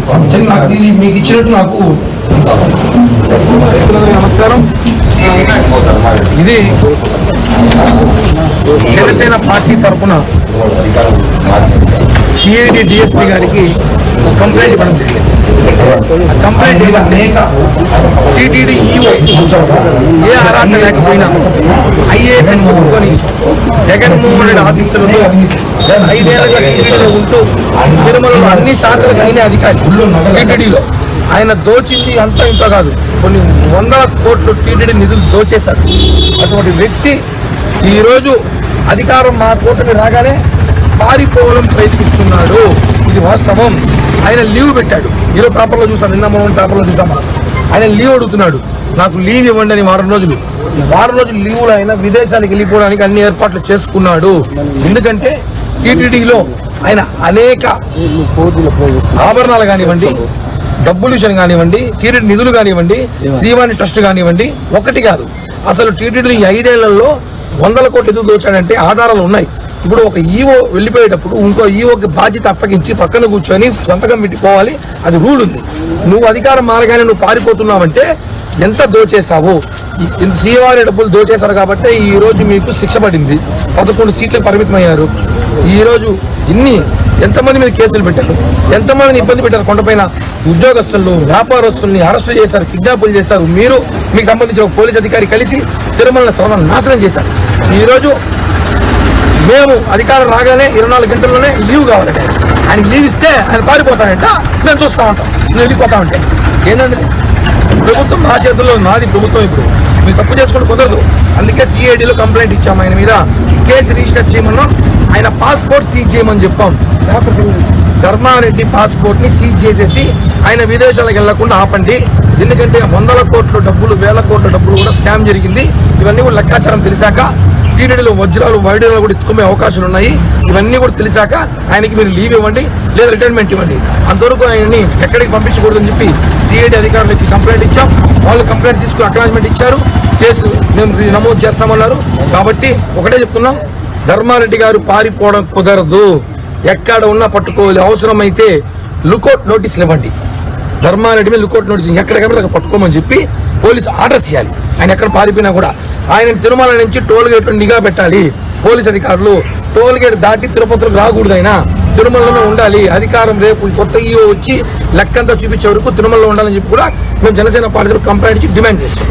మీకు ఇచ్చినట్టు నాకు నమస్కారం. ఇది జనసేన పార్టీ తరఫున సిఐడి డిఎస్పీ గారికి కంప్లైంట్ ఇవ్వడం జరిగింది. కంప్లైంట్ టీటీడీ ఈఓ ఏ అర్హత లేకపోయినా ఐఏఎస్ అని చెప్పుకొని జగన్మోహన్ రెడ్డి ఆఫీసులతో 5 ఏళ్లుగా టీటీడీలో ఉంటూ తిరుమలలో అన్ని శాఖలకు అయిన అధికారి టీటీడీలో ఆయన దోచింది అంతా ఇంత కాదు, కొన్ని 100 కోట్లు టీటీడీ నిధులు దోచేశారు. అటువంటి వ్యక్తి ఈరోజు అధికారం మా కూటమి రాగానే పారిపోవడం ప్రయత్నిస్తున్నాడు. ఇది వాస్తవం. ఆయన లీవ్ పెట్టాడు. ఈరోజు పేపర్లో చూసాం, నిన్న మనం పేపర్లో చూసాం. ఆయన లీవ్ అడుగుతున్నాడు, నాకు లీవ్ ఇవ్వండి అని. వారం రోజులు లీవ్లో ఆయన విదేశాలకు వెళ్ళిపోవడానికి అన్ని ఏర్పాట్లు చేసుకున్నాడు. ఎందుకంటే టీటీడీలో ఆయన అనేక ఆభరణాలు కానివ్వండి, డబ్బులు విషయం కానివ్వండి, టీటీడీ నిధులు కానివ్వండి, శ్రీవాణి ట్రస్ట్ కానివ్వండి, ఒకటి కాదు అసలు టీటీడీ 5 ఏళ్లలో 100 కోట్లు నిధులు దోచాడంటే ఆధారాలు ఉన్నాయి. ఇప్పుడు ఒక ఈఓ వెళ్ళిపోయేటప్పుడు ఇంకో ఈఓకి బాధ్యత అప్పగించి పక్కన కూర్చొని సంతకం పెట్టుకోవాలి, అది రూల్ ఉంది. నువ్వు అధికారం మారగానే నువ్వు పారిపోతున్నావంటే ఎంత దోచేశావు. శ్రీవారి డబ్బులు దోచేశారు కాబట్టి ఈ రోజు మీకు శిక్ష పడింది. 11 సీట్లు పరిమితమయ్యారు. ఈ రోజు ఎంతమంది మీద కేసులు పెట్టారు, ఎంతమందిని ఇబ్బంది పెట్టారు. కొండపైన ఉద్యోగస్తులను, వ్యాపారస్తుల్ని అరెస్టు చేశారు, కిడ్నాపులు చేశారు. మీకు సంబంధించిన ఒక పోలీస్ అధికారి కలిసి తిరుమల సర్వనాశనం చేశారు. ఈరోజు మేము అధికారం రాగానే 24 గంటల్లోనే లీవ్ కావాలంటే ఆయన లీవ్ ఇస్తే ఆయన పారిపోతాడంట. మేము చూస్తూ ఉంటాం, నేను వెళ్ళిపోతా ఉంటే. ఏంటంటే ప్రభుత్వం మా చేతుల్లో, నాది ప్రభుత్వం. ఇప్పుడు మీరు తప్పు చేసుకుంటూ కుదరదు. అందుకే సిఐడిలో కంప్లైంట్ ఇచ్చాము. ఆయన మీద కేసు రిజిస్టర్ చేయమన్నాం. ఆయన పాస్పోర్ట్ సీజ్ చేయమని చెప్పాం. ధర్మారెడ్డి పాస్పోర్ట్ ని సీజ్ చేసేసి ఆయన విదేశాలకు వెళ్లకుండా ఆపండి. ఎందుకంటే 100 కోట్ల డబ్బులు, 1000 కోట్ల డబ్బులు కూడా స్కామ్ జరిగింది. ఇవన్నీ కూడా లెక్కాచారం తెలిసాక టీటీడీలో వజ్రాలు, వైడూరాలు కూడా ఎత్తుకునే అవకాశాలు ఉన్నాయి. ఇవన్నీ కూడా తెలిసాక ఆయనకి మీరు లీవ్ ఇవ్వండి, లేదా రిటైర్మెంట్ ఇవ్వండి. అంతవరకు ఆయన్ని ఎక్కడికి పంపించకూడదని చెప్పి సిఐడి అధికారులకి కంప్లైంట్ ఇచ్చాం. వాళ్ళు కంప్లైంట్ తీసుకుని అక్నాలజ్మెంట్ ఇచ్చారు. కేసు మేము నమోదు చేస్తామన్నారు. కాబట్టి ఒకటే చెప్తున్నాం, ధర్మారెడ్డి గారు పారిపోవడం కుదరదు. ఎక్కడ ఉన్నా పట్టుకోవాలి. అవసరమైతే లుకౌట్ నోటీసులు ఇవ్వండి. ధర్మారెడ్డి మీద లుకౌట్ నోటీస్ ఎక్కడికక్కడ అక్కడ పట్టుకోమని చెప్పి పోలీసు ఆర్డర్స్ ఇవ్వాలి. ఆయన ఎక్కడ పారిపోయినా కూడా ఆయన తిరుమల నుంచి టోల్ గేట్ నిఘా పెట్టాలి. పోలీసు అధికారులు టోల్ గేట్ దాటి తిరుపతికి రాకూడదు. ఆయన తిరుమలలో ఉండాలి. అధికారం రేపు కొత్త ఈఓ వచ్చి లెక్కంతా చూపించే వరకు తిరుమలలో ఉండాలని చెప్పి కూడా మేము జనసేన పార్టీ కంప్లైంట్ ఇచ్చి డిమాండ్ చేస్తాం.